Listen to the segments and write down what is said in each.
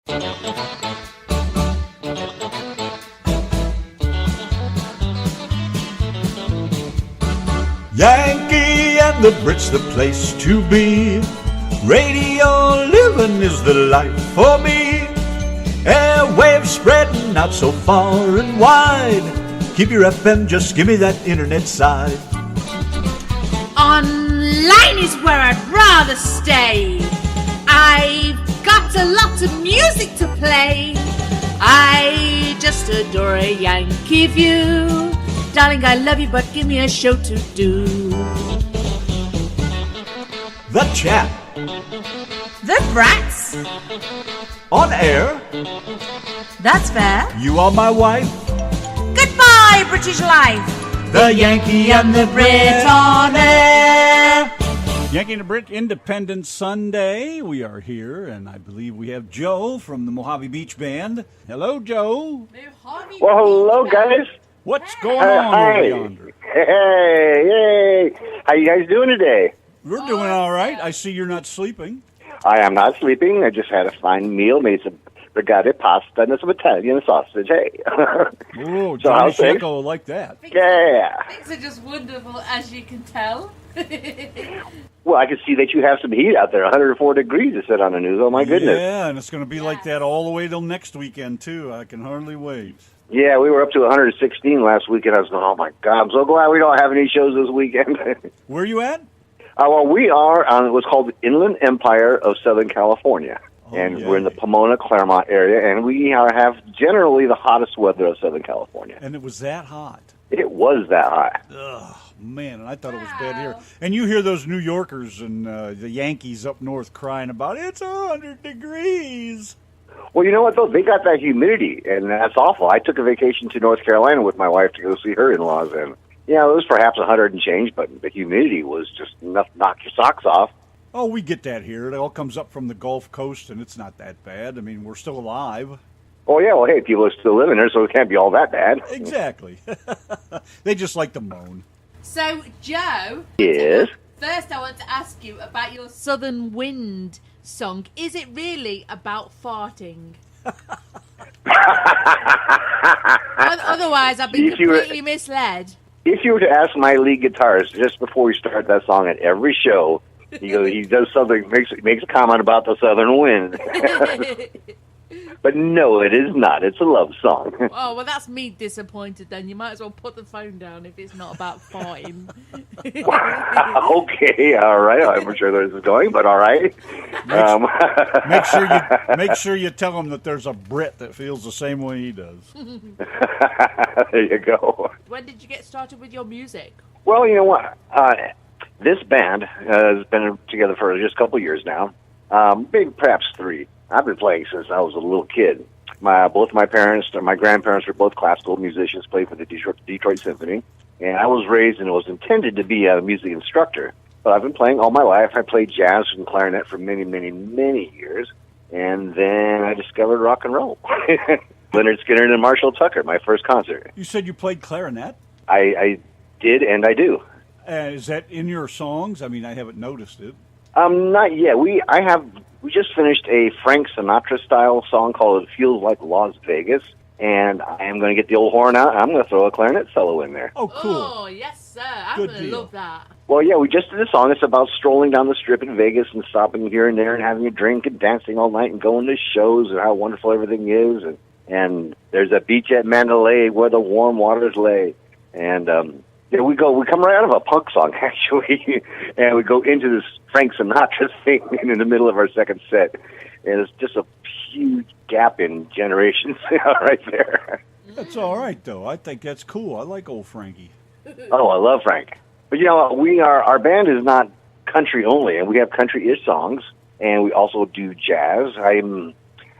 Yankee and the Brit's the place to be. Radio living is the life for me. Airwaves spreading out so far and wide. Keep your FM, just give me that internet side. Online is where I'd rather stay. I've got a lot of music to play. I just adore a Yankee view. Darling, I love you, but give me a show to do. The Chat. The Brats. On air. That's fair. You are my wife. Goodbye, British life. The Yankee and the Brit on air. Yankee and the Brit Independence Sunday. We are here, and I believe we have Joe from the Mohave Beach Band. Hello, Joe. Well, hello, guys. What's going on over yonder? Hey. How you guys doing today? We're doing all right. I see you're not sleeping. I am not sleeping. I just had a fine meal, made some brigade pasta and some Italian sausage. Hey. Oh, Johnny Shanko like that. Yeah. Things are just wonderful, as you can tell. Well, I can see that you have some heat out there. 104 degrees, it said on the news. Oh, my goodness. Yeah, and it's going to be like that all the way till next weekend, too. I can hardly wait. Yeah, we were up to 116 last weekend. I was going, oh, my God, I'm so glad we don't have any shows this weekend. Where are you at? Well, we are on what's called the Inland Empire of Southern California. And we're in the Pomona, Claremont area, and we have generally the hottest weather of Southern California. And it was that hot. It was that hot. Ugh, man, and I thought it was bad here. And you hear those New Yorkers and the Yankees up north crying about, it's 100 degrees. Well, you know what, though? They got that humidity, and that's awful. I took a vacation to North Carolina with my wife to go see her in-laws, and, it was perhaps 100 and change, but the humidity was just enough to knock your socks off. Oh, we get that here. It all comes up from the Gulf Coast, and it's not that bad. I mean, we're still alive. Oh, yeah, well, hey, people are still living there, so it can't be all that bad. Exactly. They just like to moan. So, Joe. Yes? First, I want to ask you about your Southern Wind song. Is it really about farting? Otherwise, I've been completely misled. If you were to ask my lead guitarist just before we start that song at every show, he does something, makes a comment about the southern wind. But no, it is not. It's a love song. Oh, well, that's me disappointed then. You might as well put the phone down if it's not about farting. Okay, all right. I'm sure where this is going, but all right. Make sure you tell him that there's a Brit that feels the same way he does. There you go. When did you get started with your music? Well, you know what? This band has been together for just a couple of years now, maybe perhaps 3. I've been playing since I was a little kid. Both my parents and my grandparents were both classical musicians, played for the Detroit Symphony, and I was raised and was intended to be a music instructor. But I've been playing all my life. I played jazz and clarinet for many, many, many years, and then I discovered rock and roll. Leonard Skinner and Marshall Tucker, my first concert. You said you played clarinet? I did, and I do. Is that in your songs? I mean, I haven't noticed it. Not yet. We just finished a Frank Sinatra style song called "It Feels Like Las Vegas," and I am going to get the old horn out. And I'm going to throw a clarinet solo in there. Oh, cool! Oh, yes, sir. I'm going to love that. Well, yeah, we just did a song. It's about strolling down the strip in Vegas and stopping here and there and having a drink and dancing all night and going to shows and how wonderful everything is. And there's a beach at Mandalay where the warm waters lay. And we come right out of a punk song, actually, and we go into this Frank Sinatra thing in the middle of our second set. And it's just a huge gap in generations right there. That's all right, though. I think that's cool. I like old Frankie. Oh, I love Frank. But, our band is not country only, and we have country-ish songs, and we also do jazz. I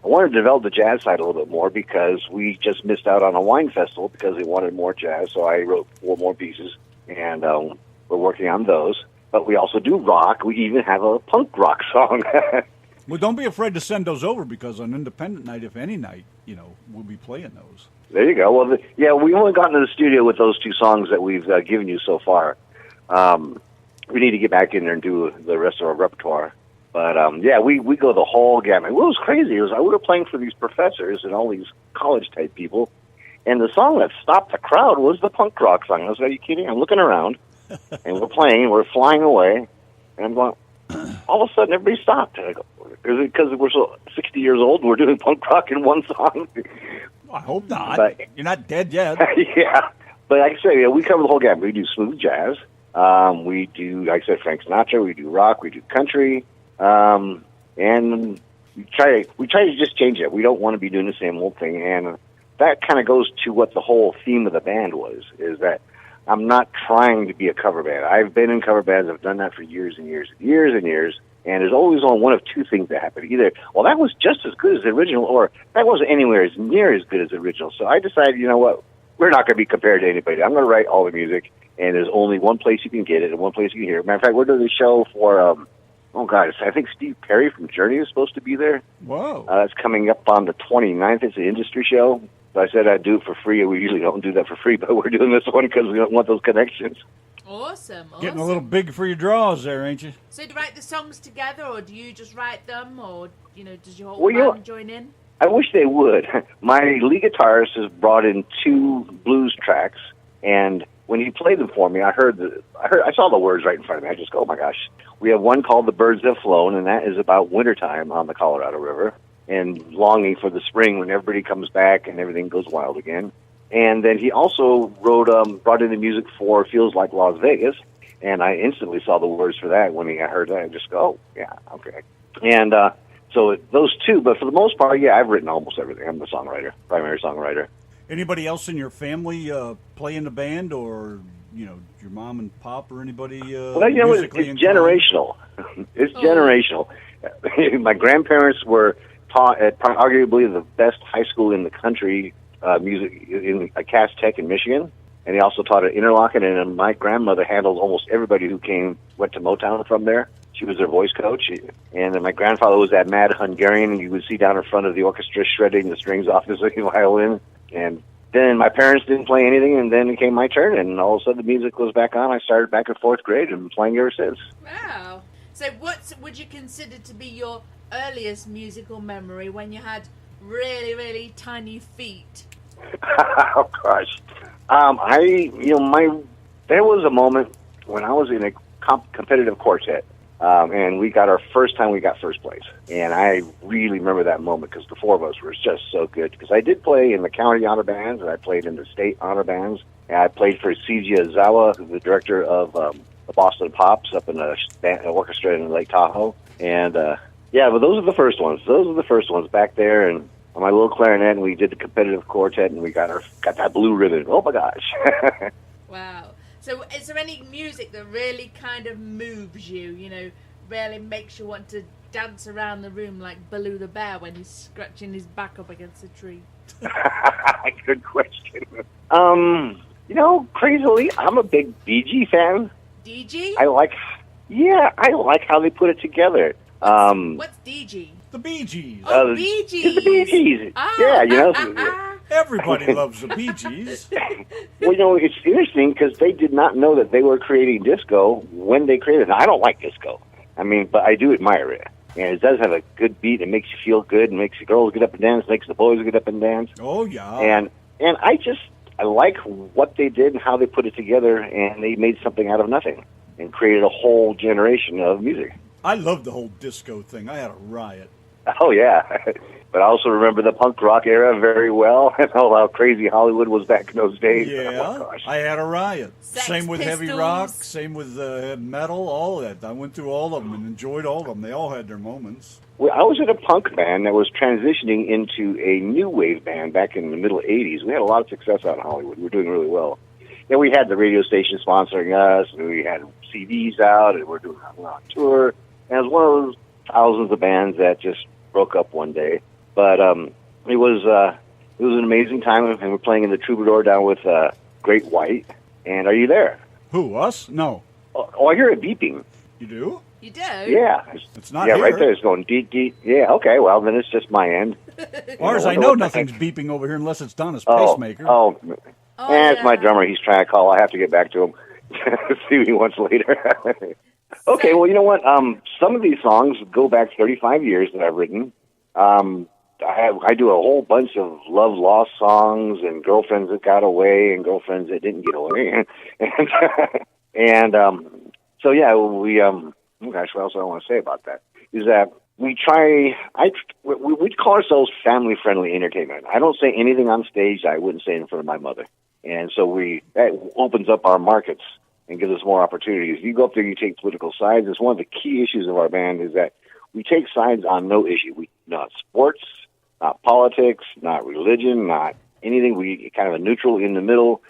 wanted to develop the jazz side a little bit more because we just missed out on a wine festival because they wanted more jazz, so I wrote 4 more pieces, and we're working on those. But we also do rock. We even have a punk rock song. Well, don't be afraid to send those over because on Independent Night, if any night, we'll be playing those. There you go. Well, we only got into the studio with those 2 songs that we've given you so far. We need to get back in there and do the rest of our repertoire. But yeah, we go the whole gamut. What was crazy was we were playing for these professors and all these college type people, and the song that stopped the crowd was the punk rock song. I was like, are you kidding? I'm looking around, and we're playing, we're flying away, and I'm going. All of a sudden, everybody stopped. And I go, is it because we're so 60 years old and we're doing punk rock in one song? I hope not. But, you're not dead yet. Yeah, but like I say, yeah, we cover the whole gamut. We do smooth jazz. We do, like I said, Frank Sinatra. We do rock. We do country. And we try to just change it. We don't want to be doing the same old thing. And that kind of goes to what the whole theme of the band was, is that I'm not trying to be a cover band. I've been in cover bands. I've done that for years and years and years and years. And there's always only one of two things that happen. Either, well, that was just as good as the original, or that wasn't anywhere as near as good as the original. So I decided, you know what, we're not going to be compared to anybody. I'm going to write all the music, and there's only one place you can get it and one place you can hear it. Matter of fact, we're doing a show for, oh, God, I think Steve Perry from Journey is supposed to be there. Whoa. That's coming up on the 29th. It's an industry show. So I said I'd do it for free. We usually don't do that for free, but we're doing this one because we don't want those connections. Awesome. Getting a little big for your draws there, ain't you? So do you write the songs together, or do you just write them, or does your whole band join in? I wish they would. My lead guitarist has brought in 2 blues tracks, and when he played them for me, I saw the words right in front of me. I just go, oh my gosh. We have one called "The Birds Have Flown," and that is about wintertime on the Colorado River and longing for the spring when everybody comes back and everything goes wild again. And then he also brought in the music for "Feels Like Las Vegas," and I instantly saw the words for that when I heard that. I just go, oh, yeah, okay. And so those 2, but for the most part, yeah, I've written almost everything. I'm the primary songwriter. Anybody else in your family play in the band, or your mom and pop, or anybody? Well, it's generational. It's generational. My grandparents were taught at arguably the best high school in the country, music in Cass Tech in Michigan, and he also taught at Interlochen. And my grandmother handled almost everybody who went to Motown from there. She was their voice coach, and then my grandfather was that mad Hungarian, and you would see down in front of the orchestra shredding the strings off his violin. And then my parents didn't play anything, and then it came my turn, and all of a sudden the music was back on. I started back in 4th grade and been playing ever since. Wow. So what would you consider to be your earliest musical memory when you had really, really tiny feet? Oh, gosh. There was a moment when I was in a competitive quartet, and we got first place. And I really remember that moment because the 4 of us were just so good. Because I did play in the county honor bands, and I played in the state honor bands. And I played for Seiji Azawa, the director of the Boston Pops, up in the orchestra in Lake Tahoe. And, yeah, but those are the first ones. Those are the first ones back there. And on my little clarinet, and we did the competitive quartet, and we got that blue ribbon. Oh, my gosh. Wow. So is there any music that really kind of moves you, really makes you want to dance around the room like Baloo the Bear when he's scratching his back up against a tree? Good question. Crazily, I'm a big Bee Gee fan. DG? I like how they put it together. What's DG? The Bee Gees. Oh, Bee Gees. The Bee Gees. Ah. Yeah, Everybody loves the Bee Gees. Well, it's interesting because they did not know that they were creating disco when they created it. Now, I don't like disco. But I do admire it. And it does have a good beat. It makes you feel good. It makes the girls get up and dance. Makes the boys get up and dance. Oh, yeah. And I like what they did and how they put it together, and they made something out of nothing and created a whole generation of music. I loved the whole disco thing. I had a riot. Oh, yeah. But I also remember the punk rock era very well, and how crazy Hollywood was back in those days. Yeah, oh, gosh. I had a riot. Sex Same with Pistols. heavy rock, same with metal, all that. I went through all of them and enjoyed all of them. They all had their moments. Well, I was in a punk band that was transitioning into a new wave band back in the middle 80s. We had a lot of success out in Hollywood. We were doing really well. And we had the radio station sponsoring us, and we had CDs out, and we're doing on tour. And it was one of those thousands of bands that just broke up one day. But it was an amazing time, and we're playing in the Troubadour down with Great White. And are you there? Who, us? No. Oh, I hear it beeping. You do? You do? Yeah. It's not yeah, here. right there. It's going deet, deet. Yeah, okay, well, then it's just my end. Ours, I know nothing's beeping over here unless it's Donna's pacemaker. It's my drummer. He's trying to call. I have to get back to him. See what he wants later. Okay, well, you know what? Some of these songs go back 35 years that I've written. I do a whole bunch of love lost songs and girlfriends that got away and girlfriends that didn't get away, so yeah, we gosh, what else do I want to say about that? Is that we call ourselves family friendly entertainment. I don't say anything on stage that I wouldn't say in front of my mother, and so that opens up our markets and gives us more opportunities. You go up there, you take political sides. It's one of the key issues of our band is that we take sides on no issue. Not sports, not politics, not religion, not anything. We kind of a neutral in the middle.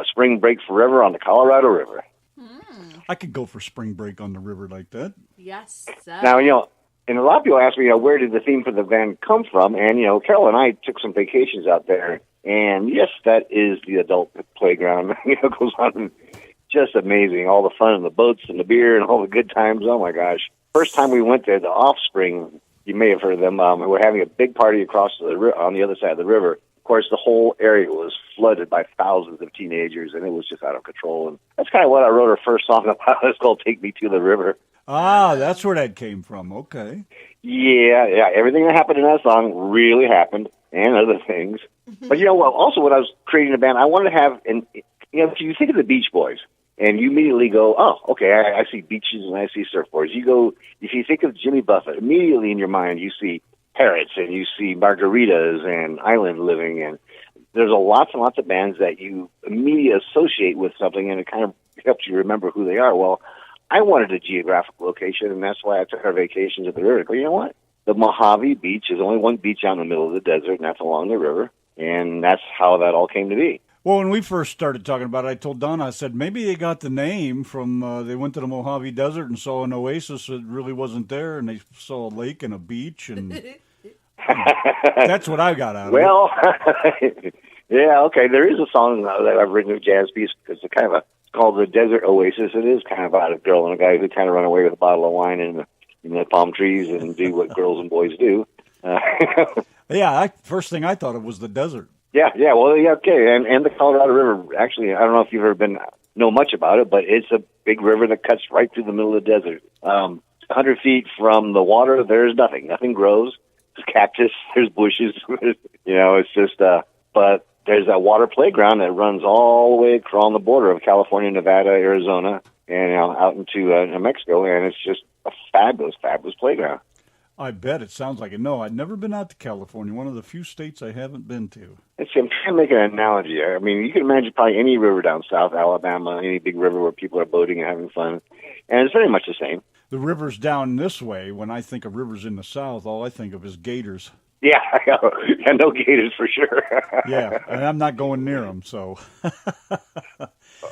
Spring break forever on the Colorado River. I could go for spring break on the river like that. Yes, sir. Now, and a lot of people ask me, where did the theme for the band come from? And, Carol and I took some vacations out there. And, yes, that is the adult playground. It goes on. Just amazing. All the fun and the boats and the beer and all the good times. Oh, my gosh. First time we went there, the Offspring, you may have heard of them. We were having a big party across on the other side of the river. Of course, the whole area was flooded by thousands of teenagers, and it was just out of control. And that's kind of what I wrote our first song about. It's called Take Me to the River. Ah, that's where that came from. Okay. Yeah. Everything that happened in that song really happened, and other things. But, also when I was creating a band, I wanted to have, if you think of the Beach Boys, and you immediately go, oh, okay, I see beaches and I see surfboards. If you think of Jimmy Buffett, immediately in your mind you see parrots and you see margaritas and island living, and there's lots and lots of bands that you immediately associate with something, and it kind of helps you remember who they are. Well, I wanted a geographic location, and that's why I took our vacations at the river. But you know what? The Mohave Beach is only one beach out in the middle of the desert, and that's along the river, and that's how that all came to be. Well, when we first started talking about it, I told Donna, I said, maybe they got the name from, they went to the Mojave Desert and saw an oasis that really wasn't there, and they saw a lake and a beach, and that's what I got out of it. Well, yeah, okay, there is a song that I've written, a jazz piece, because it's called The Desert Oasis. It is kind of about a girl and a guy who kind of run away with a bottle of wine in the palm trees and do what girls and boys do. Yeah, first thing I thought of was the desert. Yeah, well, yeah, okay, and the Colorado River, actually, I don't know if you've ever know much about it, but it's a big river that cuts right through the middle of the desert. 100 feet from the water, there's nothing. Nothing grows. There's cactus, there's bushes, it's just, but there's that water playground that runs all the way across the border of California, Nevada, Arizona, and out into New Mexico, and it's just a fabulous, fabulous playground. I bet it sounds like it. No, I've never been out to California, one of the few states I haven't been to. I'm trying to make an analogy. I mean, you can imagine probably any river down south, Alabama, any big river where people are boating and having fun, and it's very much the same. The rivers down this way, when I think of rivers in the south, all I think of is gators. Yeah, no gators for sure. Yeah, and I'm not going near them, so.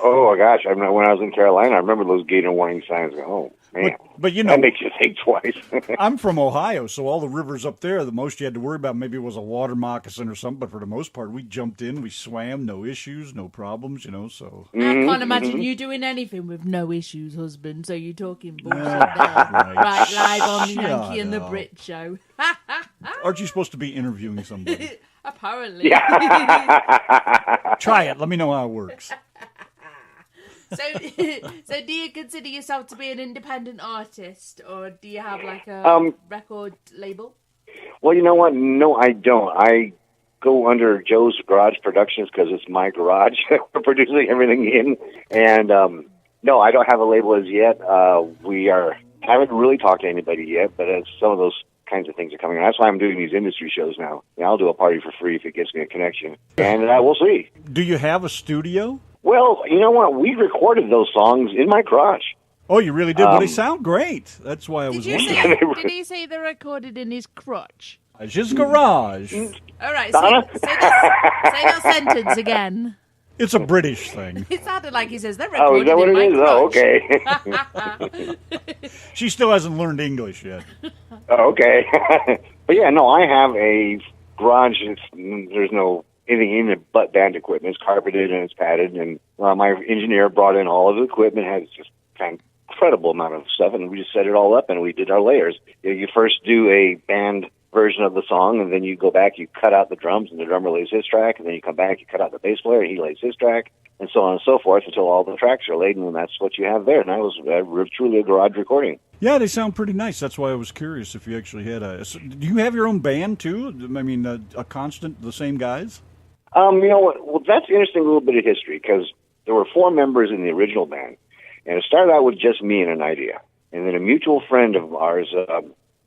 Oh, gosh, when I was in Carolina, I remember those gator warning signs. Oh, man. But that makes you think twice. I'm from Ohio, so all the rivers up there, the most you had to worry about maybe was a water moccasin or something, but for the most part, we jumped in, we swam, no issues, no problems, so. I can't imagine you doing anything with no issues, husband, so you're talking bullshit there. Right, live on the Yanki and the Brit show. Aren't you supposed to be interviewing somebody? Apparently. Yeah. Try it, let me know how it works. So do you consider yourself to be an independent artist, or do you have like a record label? Well, you know what? No, I don't. I go under Joe's Garage Productions because it's my garage. We're producing everything in. And no, I don't have a label as yet. Haven't really talked to anybody yet, but some of those kinds of things are coming. That's why I'm doing these industry shows now. I'll do a party for free if it gets me a connection. And we'll see. Do you have a studio? Well, you know what? We recorded those songs in my garage. Oh, you really did? Well, they sound great. That's why I was wondering. Did he say they're recorded in his crotch? His garage. All right, say that sentence again. It's a British thing. It sounded like he says they're recorded in my crotch. Oh, okay. She still hasn't learned English yet. Oh, okay. But yeah, no, I have a garage. There's no anything in it but band equipment. It's carpeted and it's padded, and my engineer brought in all of the equipment. It has just an incredible amount of stuff, and we just set it all up and we did our layers. You first do a band version of the song, and then you go back, you cut out the drums, and the drummer lays his track, and then you come back, you cut out the bass player, and he lays his track, and so on and so forth until all the tracks are laid, and that's what you have there. And that was truly a garage recording. Yeah, they sound pretty nice. That's why I was curious if you actually had a... So, do you have your own band, too? I mean, a constant, the same guys? You know what? Well, that's an interesting little bit of history, because there were 4 members in the original band, and it started out with just me and an idea. And then a mutual friend of ours,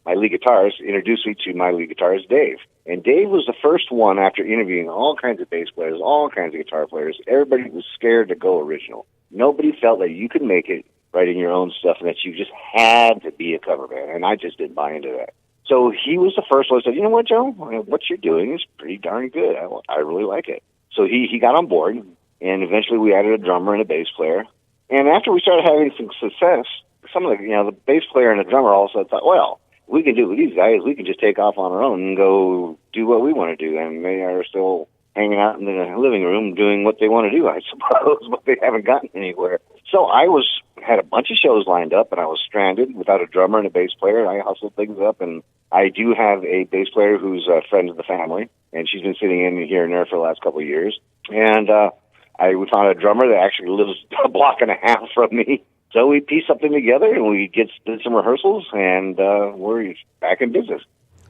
my lead guitarist, introduced me to my lead guitarist, Dave. And Dave was the first one, after interviewing all kinds of bass players, all kinds of guitar players. Everybody was scared to go original. Nobody felt that you could make it writing your own stuff and that you just had to be a cover band. And I just didn't buy into that. So he was the first one who said, you know what, Joe? What you're doing is pretty darn good. I really like it. So he got on board, and eventually we added a drummer and a bass player. And after we started having some success, some of the bass player and the drummer also thought, well, we can do it with these guys. We can just take off on our own and go do what we want to do. And they are still hanging out in the living room doing what they want to do, I suppose, but they haven't gotten anywhere. So I had a bunch of shows lined up, and I was stranded without a drummer and a bass player. I hustled things up, and I do have a bass player who's a friend of the family, and she's been sitting in here and there for the last couple of years. And we found a drummer that actually lives a block and a half from me. So we pieced something together, and we did some rehearsals, and we're back in business.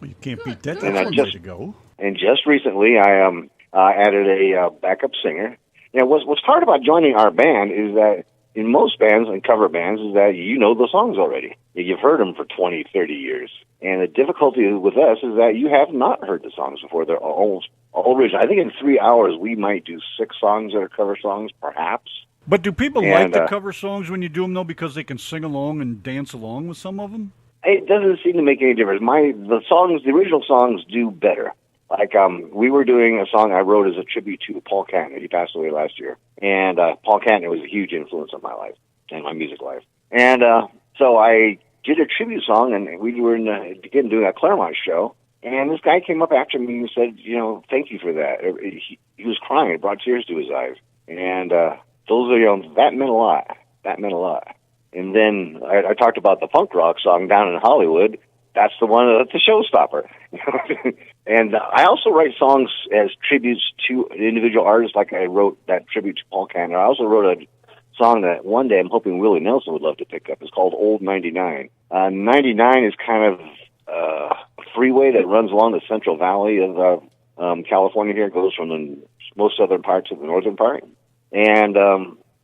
Well, you can't beat that. That's one way to go. And just recently, I added a backup singer. What's hard about joining our band is that in most bands and cover bands is that you know the songs already. You've heard them for 20, 30 years. And the difficulty with us is that you have not heard the songs before. They're all original. I think in 3 hours, we might do 6 songs that are cover songs, perhaps. But do people like the cover songs when you do them, though, because they can sing along and dance along with some of them? It doesn't seem to make any difference. The original songs do better. Like, we were doing a song I wrote as a tribute to Paul Kantner. He passed away last year. And Paul Kantner was a huge influence on my life and my music life. And so I did a tribute song, and we were doing a Claremont show. And this guy came up after me and said, thank you for that. He was crying. It brought tears to his eyes. And that meant a lot. That meant a lot. And then I talked about the punk rock song Down in Hollywood. That's the one that's the showstopper. And I also write songs as tributes to individual artists, like I wrote that tribute to Paul Kantner. I also wrote a song that one day I'm hoping Willie Nelson would love to pick up. It's called Old 99. 99 is kind of a freeway that runs along the Central Valley of California here. It goes from the most southern part to the northern part. And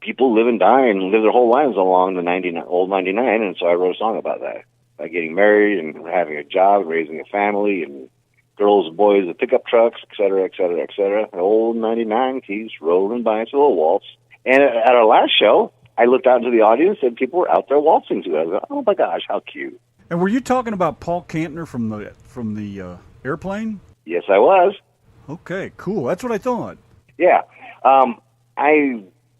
people live and die and live their whole lives along the Old 99, and so I wrote a song about that. By getting married and having a job, raising a family, and girls and boys with pickup trucks, et cetera, et cetera, et cetera. The old 99 keeps rolling by. It's a little waltz. And at our last show, I looked out into the audience and people were out there waltzing to it. I was like, oh my gosh, how cute. And were you talking about Paul Kantner from the Airplane? Yes, I was. Okay, cool. That's what I thought. Yeah.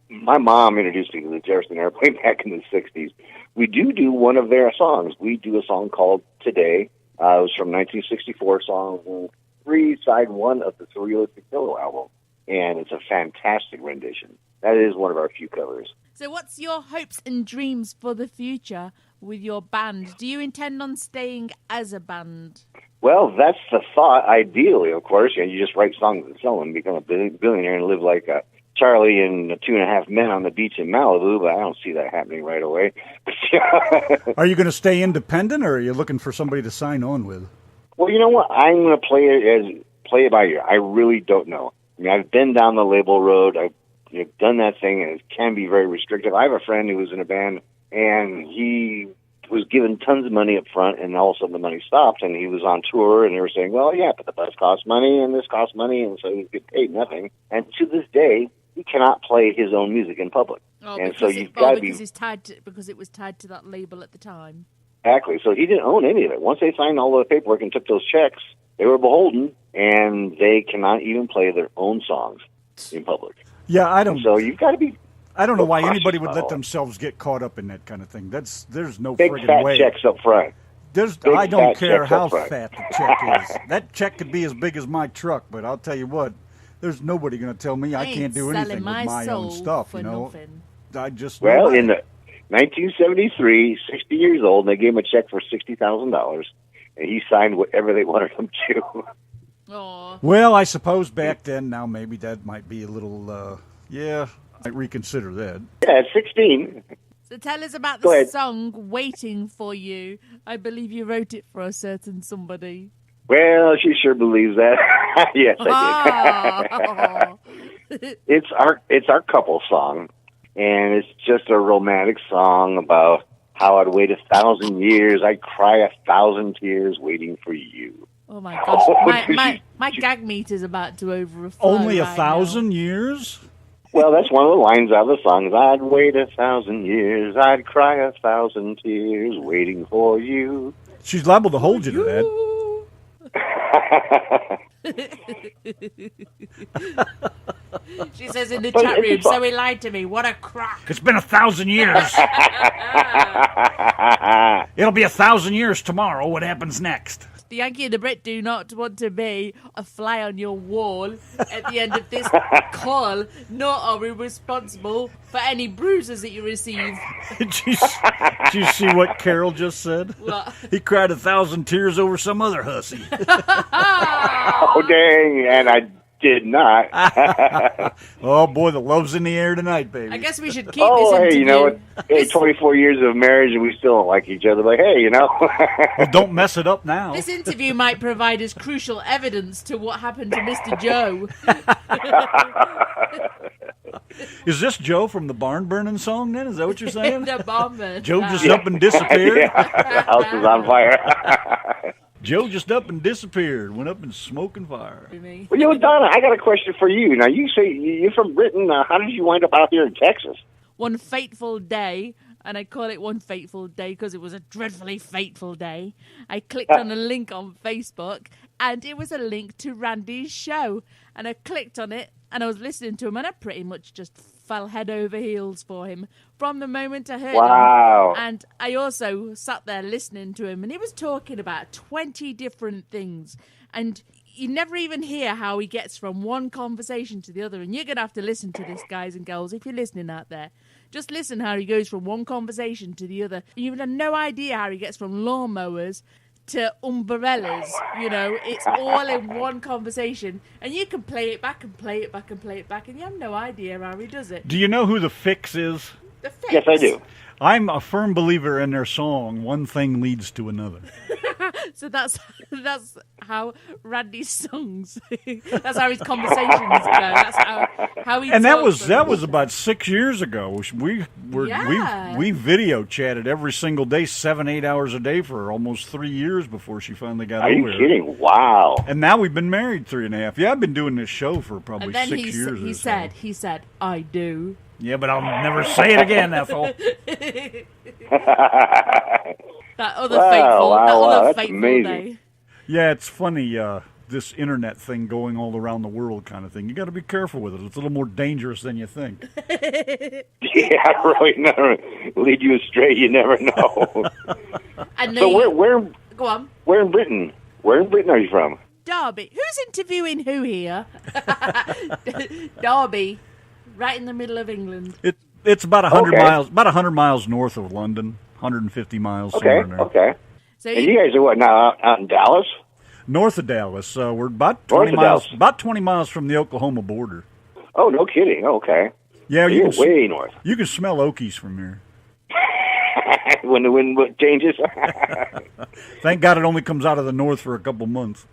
My mom introduced me to the Jefferson Airplane back in the 60s. We do one of their songs. We do a song called Today. It was from 1964 song 3, side 1 of the Surrealistic Pillow album. And it's a fantastic rendition. That is one of our few covers. So what's your hopes and dreams for the future with your band? Do you intend on staying as a band? Well, that's the thought, ideally, of course. You just write songs and sell them, become a billionaire and live like Charlie and 2.5 Men on the beach in Malibu, but I don't see that happening right away. Are you going to stay independent, or are you looking for somebody to sign on with? Well, you know what? I'm going to play it by ear. I really don't know. I mean, I've been down the label road. I've done that thing, and it can be very restrictive. I have a friend who was in a band, and he was given tons of money up front, and all of a sudden the money stopped, and he was on tour, and they were saying, well, yeah, but the bus costs money, and this costs money, and so he get paid nothing. And to this day, he cannot play his own music in public. Oh, and so you've got to be... because it was tied to that label at the time. Exactly. So he didn't own any of it. Once they signed all the paperwork and took those checks, they were beholden, and they cannot even play their own songs in public. Yeah, I don't... So you've got to be... I don't know why anybody would let themselves get caught up in that kind of thing. There's no big friggin' fat way. Checks up front. I don't care how fat the check is. That check could be as big as my truck, but I'll tell you what, there's nobody going to tell me I can't do anything with my own stuff, you know. Nothing. Well, in the 1973, 60 years old, and they gave him a check for $60,000. and he signed whatever they wanted him to. Aw. Well, I suppose back then, now maybe that might be a little, I might reconsider that. Yeah, at 16. So tell us about Go the ahead. song Waiting for You. I believe you wrote it for a certain somebody. Well, she sure believes that. Yes, I did. Oh. It's our couple song, and it's just a romantic song about how I'd wait 1,000 years, I'd cry 1,000 tears waiting for you. Oh my gosh, Oh, my gag meter's about to overflow. Only right 1,000 years? Well, that's one of the lines out of the song. Is I'd wait 1,000 years, I'd cry 1,000 tears waiting for you. She's liable to hold you to that. She says in the chat room, so he lied to me. What a crack. It's been 1,000 years. It'll be 1,000 years tomorrow. What happens next? The Yankee and the Brit do not want to be a fly on your wall at the end of this call, nor are we responsible for any bruises that you receive. Did you see what Carol just said? What? He cried 1,000 tears over some other hussy. Oh, dang, and I did not. Oh, boy, the love's in the air tonight, baby. I guess we should keep Oh, this hey, interview. you know what? Hey, 24 years of marriage and we still don't like each other. Like, hey, you know. Well, don't mess it up now. This interview might provide us crucial evidence to what happened to Mr. Joe. Is this Joe from the barn burning song then? Is that what you're saying? The bomber. Joe just up and disappeared? Yeah, the house is on fire. Joe just up and disappeared. Went up in smoke and fire. Well, you know, Donna, I got a question for you. Now, you say you're from Britain. How did you wind up out here in Texas? One fateful day, and I call it one fateful day because it was a dreadfully fateful day, I clicked on a link on Facebook, and it was a link to Randy's show. And I clicked on it, and I was listening to him, and I pretty much just fell head over heels for him from the moment I heard Wow. him. And I also sat there listening to him, and he was talking about 20 different things. And you never even hear how he gets from one conversation to the other. And you're going to have to listen to this, guys and girls, if you're listening out there. Just listen how he goes from one conversation to the other. You have no idea how he gets from lawnmowers to umbrellas. You know, it's all in one conversation. And you can play it back and play it back and play it back, and you have no idea how he does it. Do you know who the Fix is? The Fix. Yes, I do. I'm a firm believer in their song, One Thing Leads to Another. So that's how Randy's songs. That's how his conversations go. That's how he. And talks that was about 6 years ago. Yeah. We video chatted every single day, 7-8 hours a day for almost 3 years before she finally got Are you over it. kidding? Wow. And now we've been married 3.5. Yeah, I've been doing this show for probably And then 6 years. he said, I do. Yeah, but I'll never say it again, Ethel. That other fateful that's amazing. day. Yeah, it's funny, this internet thing going all around the world kind of thing. You got to be careful with it. It's a little more dangerous than you think. Yeah, really. Never lead you astray. You never know. And So where go on, where in Britain? Where in Britain are you from? Derby. Who's interviewing who here? Derby, right in the middle of England. It's about 100 Okay. miles, about 100 miles north of London, 150 miles somewhere Okay, in there. okay. So And you guys are what now? Out in Dallas? North of Dallas, we're about North 20 of miles, Dallas. about 20 miles from the Oklahoma border. Oh, no kidding. Okay. Yeah, You're way north. you can smell Okies from here. When the wind changes. Thank God it only comes out of the north for a couple months.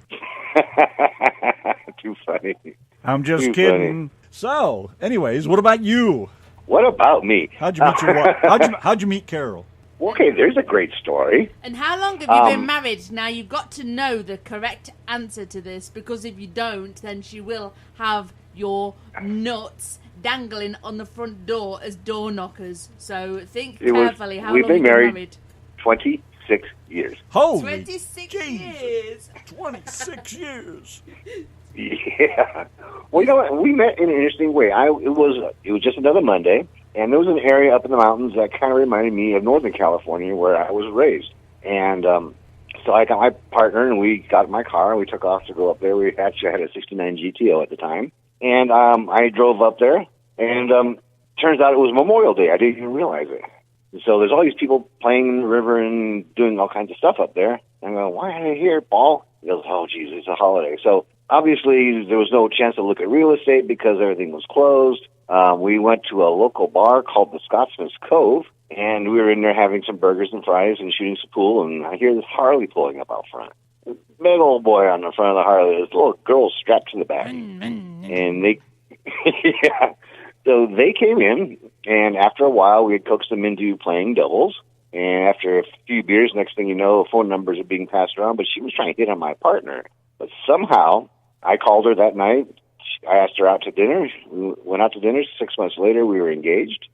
Too funny. I'm just Too kidding. So, anyways, what about you? What about me? How'd you meet your wife? How'd you meet Carol? Okay, there's a great story. And how long have you been married? Now, you've got to know the correct answer to this, because if you don't, then she will have your nuts dangling on the front door as door knockers. So think carefully how we've long been you've been married married. 26 years. Holy 26 Jesus. years. 26 years. Yeah. Well, you know what? We met in an interesting way. It was just another Monday, and there was an area up in the mountains that kind of reminded me of Northern California, where I was raised. And so I got my partner, and we got in my car, and we took off to go up there. We actually had a '69 GTO at the time, and I drove up there, and turns out it was Memorial Day. I didn't even realize it. And so there's all these people playing in the river and doing all kinds of stuff up there. I go, why are they here, Paul? He goes, oh, geez, it's a holiday. So obviously there was no chance to look at real estate because everything was closed. We went to a local bar called the Scotsman's Cove, and we were in there having some burgers and fries and shooting some pool, and I hear this Harley pulling up out front. Big old boy on the front of the Harley, this little girl strapped to the back. And they, yeah. So they came in, and after a while, we had coaxed them into playing doubles. And after a few beers, next thing you know, phone numbers are being passed around, but she was trying to hit on my partner. But somehow, I called her that night. I asked her out to dinner. We went out to dinner. 6 months later, we were engaged.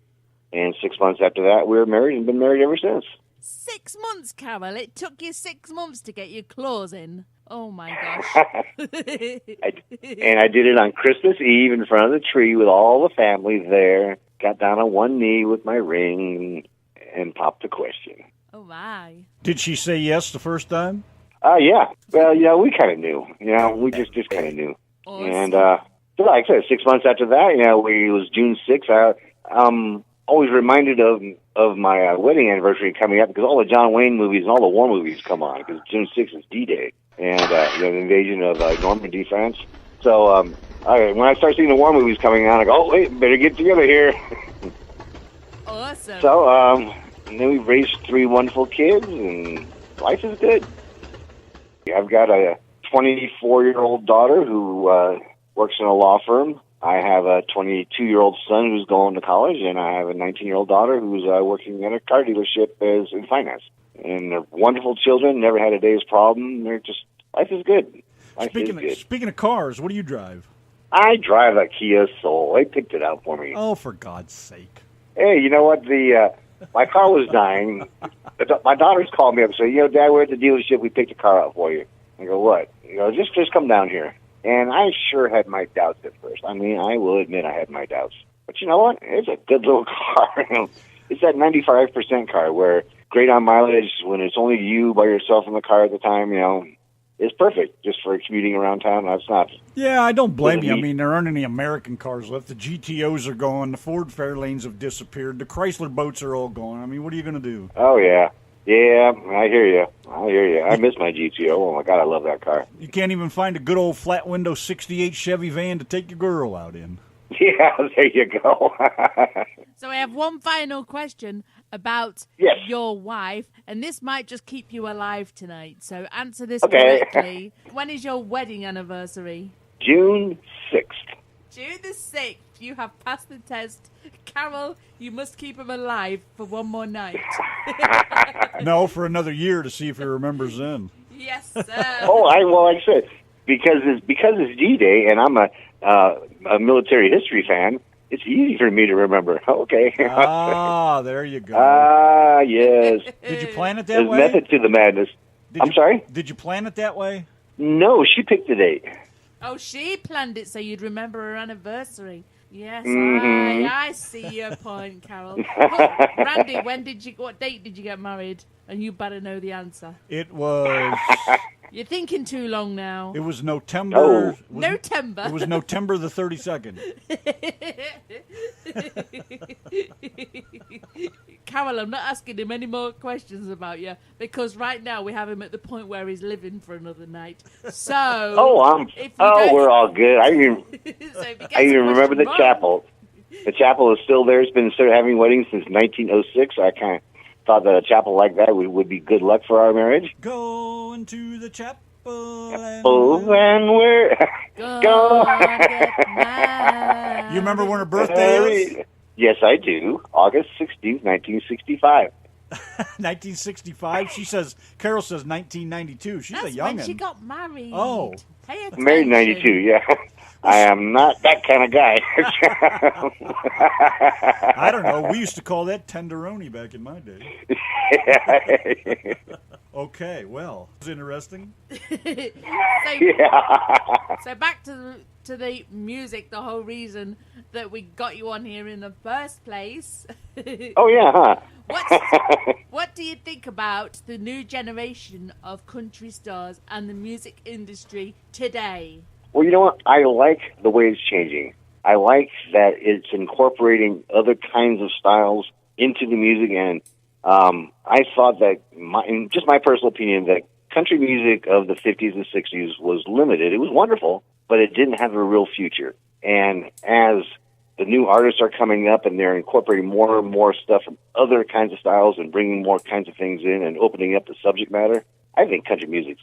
And 6 months after that, we were married and been married ever since. 6 months, Carol. It took you 6 months to get your claws in. Oh, my gosh. And I did it on Christmas Eve in front of the tree with all the family there. Got down on one knee with my ring and popped the question. Oh, my. Did she say yes the first time? Yeah. Well, we kind of knew. We just kind of knew. Awesome. And so like I said, 6 months after that, it was June 6th. I'm always reminded of my wedding anniversary coming up because all the John Wayne movies and all the war movies come on because June 6th is D-Day and the invasion of Normandy, France. So when I start seeing the war movies coming on, I go, oh, wait, better get together here. Awesome. So and then we've raised 3 wonderful kids, and life is good. I've got a 24-year-old daughter who works in a law firm. I have a 22-year-old son who's going to college, and I have a 19-year-old daughter who's working at a car dealership as in finance. And they're wonderful children, never had a day's problem. They're just, life is good. Speaking of cars, what do you drive? I drive a Kia Soul. They picked it out for me. Oh, for God's sake. Hey, you know what? My car was dying. My daughter's called me up and said, Dad, we're at the dealership. We picked a car out for you. I go, what? Just come down here. And I sure had my doubts at first. I mean, I will admit I had my doubts. But you know what? It's a good little car. It's that 95% car where great on mileage when it's only you by yourself in the car at the time, it's perfect just for commuting around town. That's not. Yeah, I don't blame you. I mean, there aren't any American cars left. The GTOs are gone. The Ford Fairlanes have disappeared. The Chrysler boats are all gone. I mean, what are you going to do? Oh, yeah. Yeah, I hear you. I miss my GTO. Oh, my God, I love that car. You can't even find a good old flat window 68 Chevy van to take your girl out in. Yeah, there you go. So I have one final question about your wife, and this might just keep you alive tonight. So answer this correctly. When is your wedding anniversary? June 6th. June the 6th. You have passed the test. Carol, you must keep him alive for one more night. No, for another year to see if he remembers then. Yes, sir. Like I said, because it's D-Day and I'm a military history fan, it's easy for me to remember. Okay. There you go. Yes. Did you plan it that There's way? method to the madness. I'm sorry? Did you plan it that way? No, she picked the date. Oh, she planned it so you'd remember her anniversary. Yes, Mm-hmm. I see your point, Carol. Well, Randy, what date did you get married? And you better know the answer. It was... You're thinking too long now. It was November. Oh. November. It was November the 32nd. Carol, I'm not asking him any more questions about you because right now we have him at the point where he's living for another night. So, we're all good. I even I remember the chapel. The chapel is still there. It's been having weddings since 1906. I kind of thought that a chapel like that would be good luck for our marriage. Going to the chapel and we're go get mine. You remember when her birthday is? Yes, I do. August 16th, 1965. 1965? Carol says 1992. She's That's a youngin'. when she got married. Oh. Pay attention. Married in 92, yeah. I am not that kind of guy. I don't know. We used to call that tenderoni back in my day. Okay, well, it's interesting. So back to the music, the whole reason that we got you on here in the first place. Oh, yeah, huh? What do you think about the new generation of country stars and the music industry today? Well, you know what? I like the way it's changing. I like that it's incorporating other kinds of styles into the music, and I thought that, in just my personal opinion, that country music of the 50s and 60s was limited. It was wonderful, but it didn't have a real future. And as the new artists are coming up and they're incorporating more and more stuff from other kinds of styles and bringing more kinds of things in and opening up the subject matter, I think country music's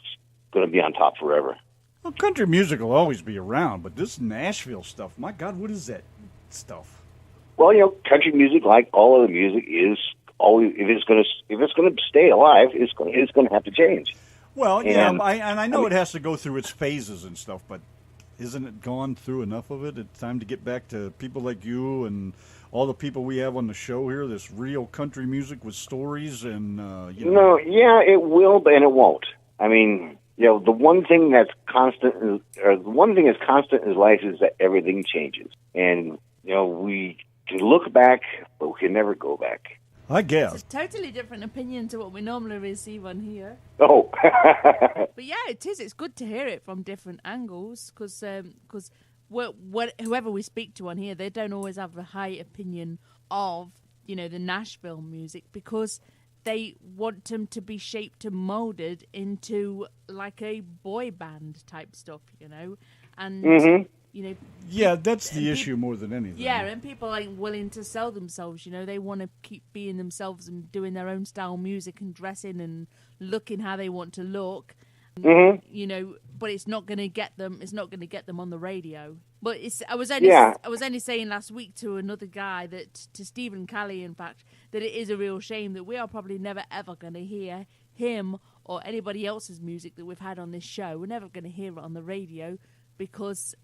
going to be on top forever. Well, country music will always be around, but this Nashville stuff, my God, what is that stuff? Well, country music, like all other music, is always if it's going to stay alive, it's going to have to change. Well, yeah, I know it has to go through its phases and stuff, but isn't it gone through enough of it? It's time to get back to people like you and all the people we have on the show here. This real country music with stories and No, yeah, it will, but and it won't. I mean, the one thing that's constant, or the one thing that's constant in life, is that everything changes, and we can look back, but we can never go back. I guess. It's a totally different opinion to what we normally receive on here. Oh. But yeah, it is. It's good to hear it from different angles because whoever we speak to on here, they don't always have a high opinion of, the Nashville music because they want them to be shaped and molded into like a boy band type stuff, and mm-hmm. Yeah, that's the issue more than anything. Yeah, and people ain't willing to sell themselves. They want to keep being themselves and doing their own style music and dressing and looking how they want to look. Mm-hmm. But it's not going to get them. It's not going to get them on the radio. But I was only saying last week to another guy to Stephen Callie, in fact, that it is a real shame that we are probably never ever going to hear him or anybody else's music that we've had on this show. We're never going to hear it on the radio because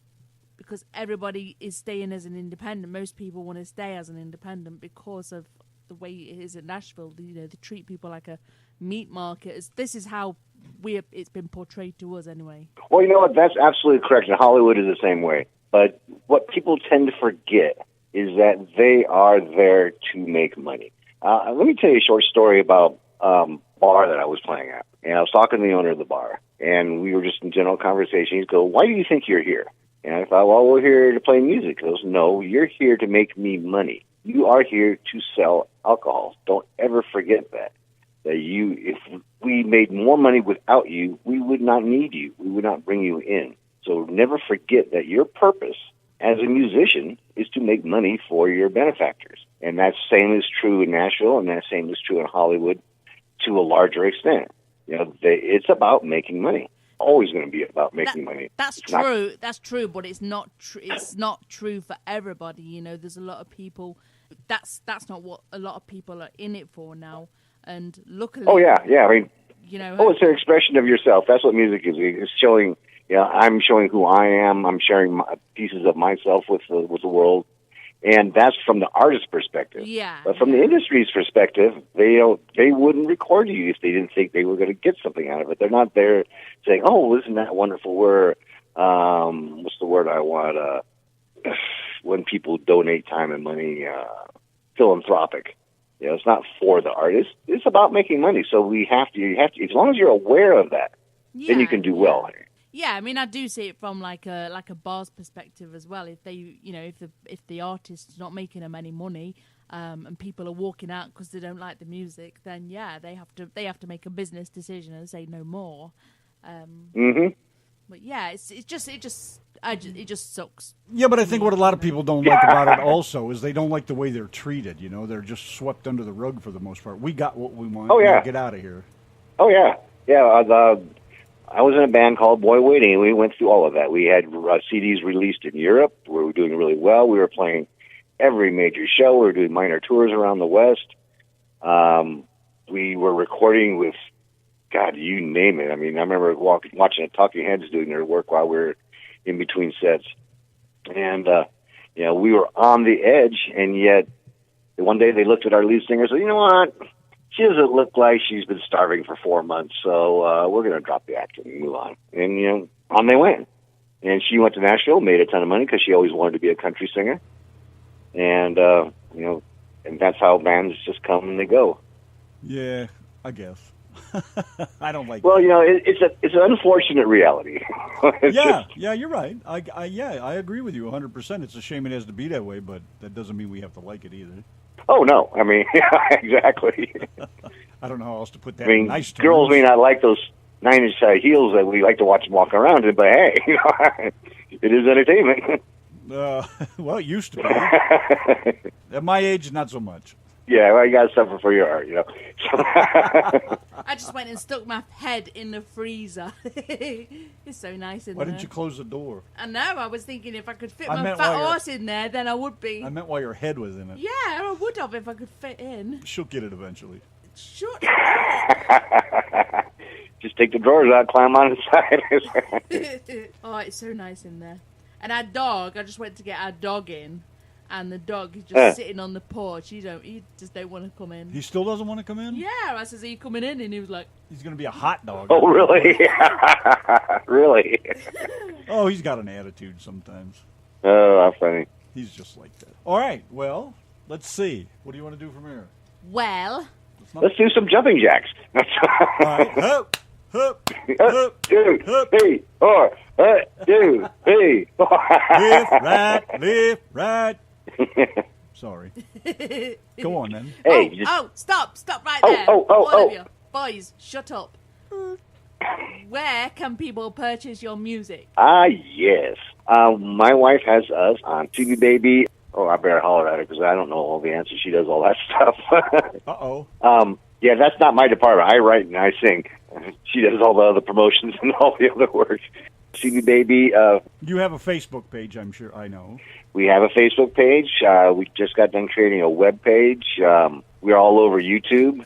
everybody is staying as an independent. Most people want to stay as an independent because of the way it is in Nashville. They treat people like a meat market. This is how it's been portrayed to us anyway. Well, you know what? That's absolutely correct. And Hollywood is the same way. But what people tend to forget is that they are there to make money. Let me tell you a short story about bar that I was playing at. And I was talking to the owner of the bar, and we were just in general conversation. He's go, "Why do you think you're here?" And I thought, well, we're here to play music. He goes, "No, you're here to make me money. You are here to sell alcohol. Don't ever forget that. If we made more money without you, we would not need you. We would not bring you in. So never forget that your purpose as a musician is to make money for your benefactors." And that same is true in Nashville, and that same is true in Hollywood to a larger extent. It's about making money. Always going to be about making money. That's true. That's true, but it's not. It's not true for everybody. There's a lot of people. That's not what a lot of people are in it for now. And luckily, oh yeah. I mean, it's an expression of yourself. That's what music is. It's showing. I'm showing who I am. I'm sharing pieces of myself with the world, and that's from the artist's perspective. Yeah. But from the industry's perspective, they wouldn't record you if they didn't think they were going to get something out of it. They're not there saying, "Oh, isn't that wonderful?" We're what's the word I want? When people donate time and money, philanthropic. It's not for the artist. It's about making money. So you have to. As long as you're aware of that, then you can do well. Yeah, I mean, I do see it from like a bar's perspective as well. If they, if the artist's not making them any money, and people are walking out because they don't like the music, then yeah, they have to make a business decision and say no more. But yeah, it just sucks. Yeah, but I think what a lot of people don't like about it also is they don't like the way they're treated. They're just swept under the rug for the most part. We got what we want. Oh yeah, get out of here. Oh yeah. I was in a band called Boy Waiting, and we went through all of that. We had CDs released in Europe where we were doing really well. We were playing every major show. We were doing minor tours around the West. We were recording with, God, you name it. I mean, I remember watching the Talking Heads doing their work while we were in between sets. And, we were on the edge, and yet one day they looked at our lead singer and said, "You know what? She doesn't look like she's been starving for 4 months, so we're going to drop the act and move on." And, on they went. And she went to Nashville, made a ton of money because she always wanted to be a country singer. And, and that's how bands just come and they go. Yeah, I guess. I don't like. Well, it's an unfortunate reality. Yeah, you're right. I agree with you 100%. It's a shame it has to be that way, but that doesn't mean we have to like it either. Oh no, I mean, exactly. I don't know how else to put that. I mean, nice terms. girls may not like those 9-inch high heels that we like to watch them walk around in, but hey, it is entertainment. Well, it used to be. At my age, not so much. Yeah, well, you got to suffer for your art, I just went and stuck my head in the freezer. It's so nice in Why there. didn't you close the door? I know, I was thinking if I could fit I my meant fat while you're- horse in there, then I would be. I meant while your head was in it. Yeah, I would have if I could fit in. She'll get it eventually. Shut up. Just take the drawers out, climb on inside. Oh, it's so nice in there. And our dog, I just went to get our dog in, and the dog is just sitting on the porch. He just don't want to come in. He still doesn't want to come in? Yeah, I says, are you coming in? And he was like, He's going to be a hot dog. Oh, really? Really? Oh, he's got an attitude sometimes. Oh, how funny. He's just like that. All right, well, let's see. What do you want to do from here? well, Let's do some jumping jacks. All right, hup, hup, hup, Two, hup. three, four. 2, 3, 4. Lift, right. Sorry. Go on, then. Hey, stop right Oh, there. oh, oh, All oh. of you. Boys, shut up. Where can people purchase your music? Yes. My wife has us on TV Baby. Oh, I better holler at her because I don't know all the answers. She does all that stuff. Uh-oh. Yeah, that's not my department. I write and I sing. She does all the other promotions and all the other work. TV Baby. You have a Facebook page, I'm sure. I know. We have a Facebook page. We just got done creating a web page. We're all over YouTube,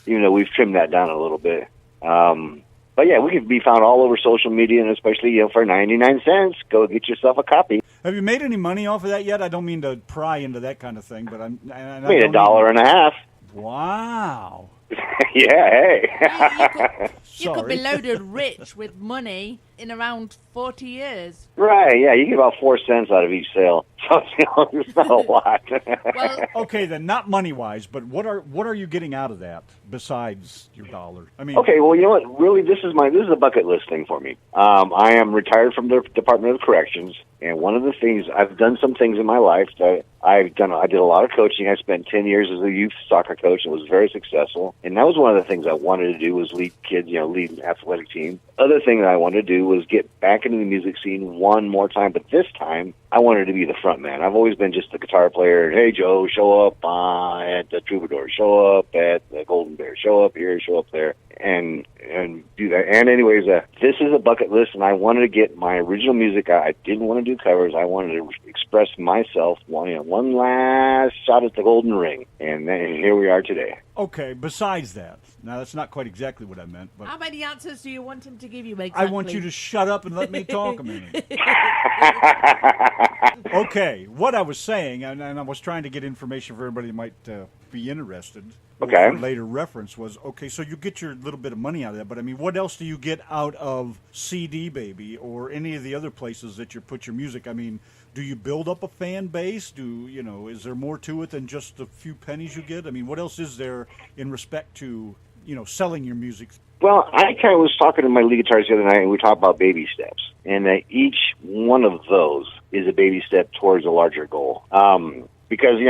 even though we've trimmed that down a little bit. But yeah, we can be found all over social media, and especially for 99 cents, go get yourself a copy. Have you made any money off of that yet? I don't mean to pry into that kind of thing, but I Made $1.50. Wow. Yeah, hey. You could be Sorry. loaded rich with money in around 40 years. Right, yeah, you get about 4 cents out of each sale. So, it's not a lot. Well, Okay, then not money-wise, but what are you getting out of that besides your dollar? I mean, Okay, well, you know what? Really, this is a bucket list thing for me. I am retired from the Department of Corrections, and one of the things I've done some things in my life that I did a lot of coaching. I spent 10 years as a youth soccer coach and was very successful. And that was one of the things I wanted to do was lead kids, lead an athletic team. Other thing that I wanted to do was get back into the music scene one more time, but this time I wanted to be the front man. I've always been just the guitar player. Hey, Joe, show up at the Troubadour, show up at the Golden Bear, show up here, show up there, and do that. And anyways, this is a bucket list, and I wanted to get my original music out. I didn't want to do covers. I wanted to express myself, one last shot at the golden ring, and here we are today. okay, besides that. Now, that's not quite exactly what I meant, but how many answers do you want him to give you exactly? I want you to shut up and let me talk a minute. Okay, what I was saying, and I was trying to get information for everybody that might be interested. Okay. For later reference was, okay, so you get your little bit of money out of that, but I mean, what else do you get out of CD Baby or any of the other places that you put your music? I mean, do you build up a fan base? Is there more to it than just the few pennies you get? I mean, what else is there in respect to, selling your music? Well, I kind of was talking to my lead guitarist the other night, and we talked about baby steps, and that each one of those is a baby step towards a larger goal. Because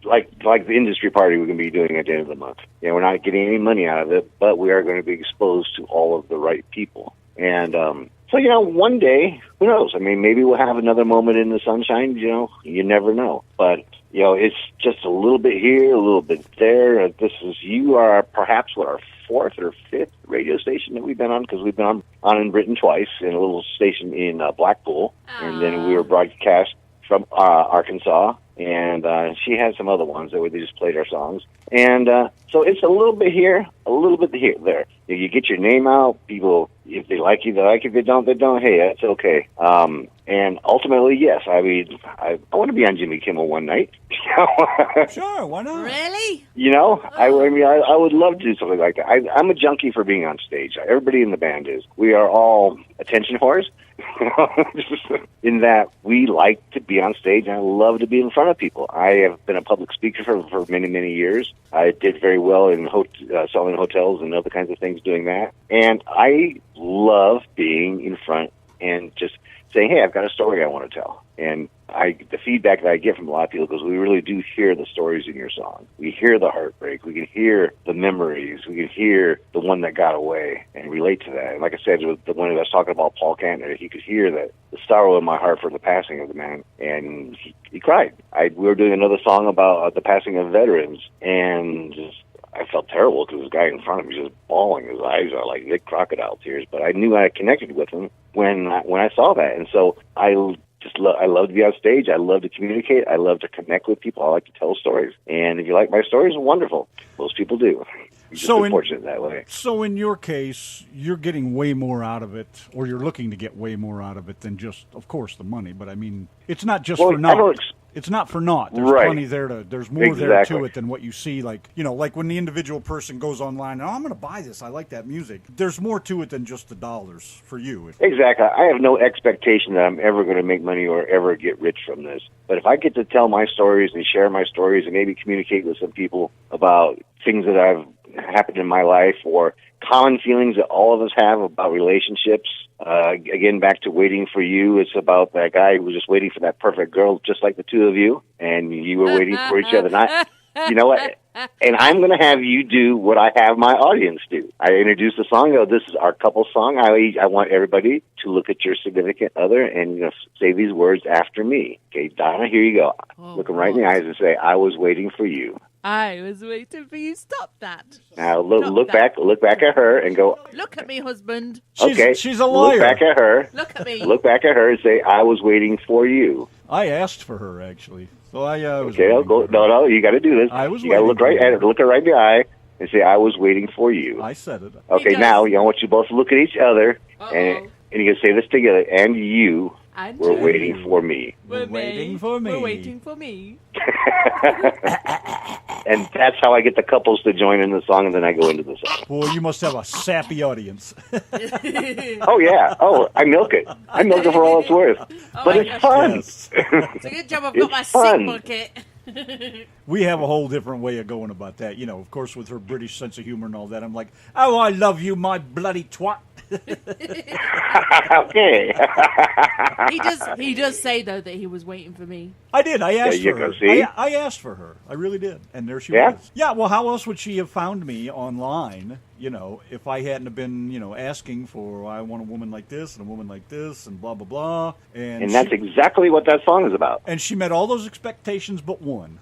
like the industry party we're going to be doing at the end of the month, we're not getting any money out of it, but we are going to be exposed to all of the right people, and so one day, who knows? I mean, maybe we'll have another moment in the sunshine. You never know, but. It's just a little bit here, a little bit there. You are perhaps our 4th or 5th radio station that we've been on, because we've been on in Britain twice, in a little station in Blackpool, and then we were broadcast from Arkansas, and she had some other ones that they just played our songs. And so it's a little bit here, a little bit here, there. You get your name out, people, if they like you, they like you. If they don't, they don't. Hey, that's okay. And ultimately, yes, I mean, I want to be on Jimmy Kimmel one night. Sure, why not? Really? I would love to do something like that. I'm a junkie for being on stage. Everybody in the band is. We are all attention whores, in that we like to be on stage, and I love to be in front of people. I have been a public speaker for many, many years. I did very well in selling hotels and other kinds of things doing that. And I love being in front and just saying, hey, I've got a story I want to tell. And the feedback that I get from a lot of people goes, we really do hear the stories in your song. We hear the heartbreak. We can hear the memories. We can hear the one that got away and relate to that. And like I said, with the one that I was talking about, Paul Kantner, he could hear that the sorrow in my heart for the passing of the man, and he cried. We were doing another song about the passing of veterans, and I felt terrible because this guy in front of me was just bawling. His eyes are like big crocodile tears. But I knew I connected with him when I saw that, and so I love to be on stage. I love to communicate. I love to connect with people. I like to tell stories. And if you like my stories, wonderful. Most people do. You're just fortunate that way. So in your case, you're getting way more out of it, or you're looking to get way more out of it than just, of course, the money. But I mean, it's not just for naught. It's not for naught. There's plenty there there's more there to it than what you see. Like, like when the individual person goes online, I'm going to buy this. I like that music. There's more to it than just the dollars for you. Exactly. I have no expectation that I'm ever going to make money or ever get rich from this. But if I get to tell my stories and share my stories and maybe communicate with some people about things that have happened in my life or common feelings that all of us have about relationships. Again, back to Waiting for You, it's about that guy who was just waiting for that perfect girl, just like the two of you, and you were waiting for each other. You know what? And I'm going to have you do what I have my audience do. I introduce the song. This is our couple song. I want everybody to look at your significant other and say these words after me. Okay, Donna, here you go. Look them right in the eyes and say, I was waiting for you. I was waiting for you. Stop that. Now look back at her and go. Look at me, husband. She's a liar. Look back at her. Look at me. Look back at her and say, I was waiting for you. I asked for her actually, so I was. Okay, no, you got to do this. I was. You got to look right at her. Look her right in the eye and say, I was waiting for you. I said it. Okay, now I want you both to look at each other and you can say this together. And you. We're waiting for me. We're waiting for me. We're waiting for me. And that's how I get the couples to join in the song, and then I go into the song. Boy, you must have a sappy audience. Oh, yeah. Oh, I milk it. I milk it for all it's worth. But it's fun. Yes. It's a good job I've got my sick bucket. We have a whole different way of going about that. Of course, with her British sense of humor and all that, I'm like, oh, I love you, my bloody twat. Okay. He does say though that he was waiting for me. I did. I asked for her. See? I asked for her. I really did. And there she was. Yeah, well, how else would she have found me online, if I hadn't have been, asking for, I want a woman like this and a woman like this and blah, blah, blah. And that's exactly what that song is about. And she met all those expectations but one.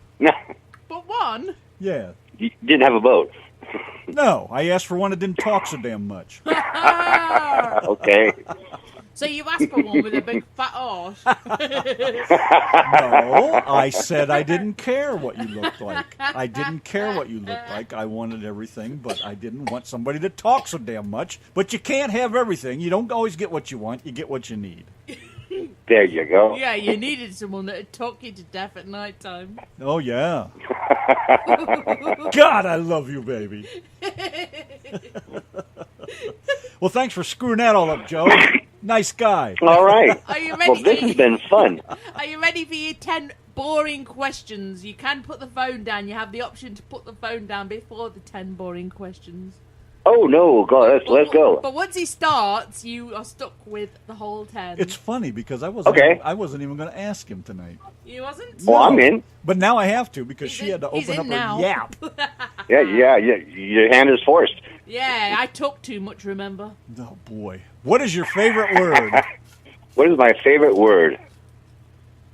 But one? Yeah. You didn't have a vote. No, I asked for one that didn't talk so damn much. Okay. So you asked for one with a big fat horse? No, I said I didn't care what you looked like. I didn't care what you looked like. I wanted everything, but I didn't want somebody to talk so damn much. But you can't have everything. You don't always get what you want. You get what you need. There you go. Yeah, you needed someone that would talk you to death at night time. Oh, yeah. God, I love you, baby. Well, thanks for screwing that all up, Joe. Nice guy. All right. Are you ready? Well, this has been fun. Are you ready for your 10 boring questions? You can put the phone down. You have the option to put the phone down before the 10 boring questions. Oh, no. Go, let's go. But once he starts, you are stuck with the whole 10. It's funny because I wasn't even going to ask him tonight. You wasn't? Well, I'm in. But now I have to because she had to open up now. her yap. Yeah. Your hand is forced. Yeah, I talk too much, remember? Oh, boy. What is your favorite word? What is my favorite word?